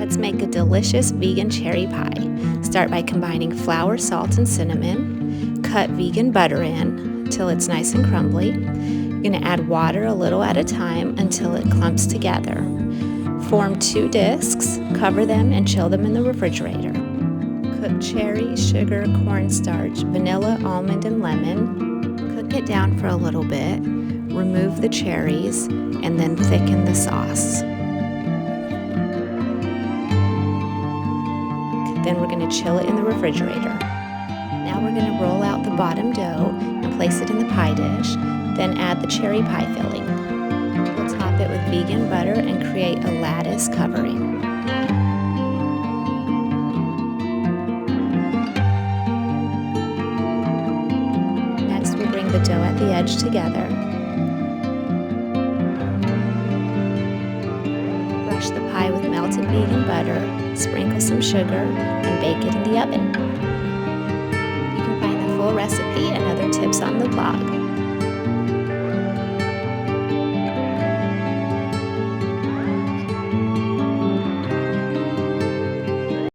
Let's make a delicious vegan cherry pie. Start by combining flour, salt, and cinnamon. Cut vegan butter in till it's nice and crumbly. You're going to add water a little at a time until it clumps together. Form 2 discs, cover them, and chill them in the refrigerator. Cook cherries, sugar, cornstarch, vanilla, almond, and lemon. Cook it down for a little bit. Remove the cherries, and then thicken the sauce. Then we're going to chill it in the refrigerator. Now we're going to roll out the bottom dough and place it in the pie dish, then add the cherry pie filling. We'll top it with vegan butter and create a lattice covering. Next, we'll bring the dough at the edge together. Brush the pie with melted vegan butter, sprinkle some sugar, and bake it in the oven. You can find the full recipe and other tips on the blog.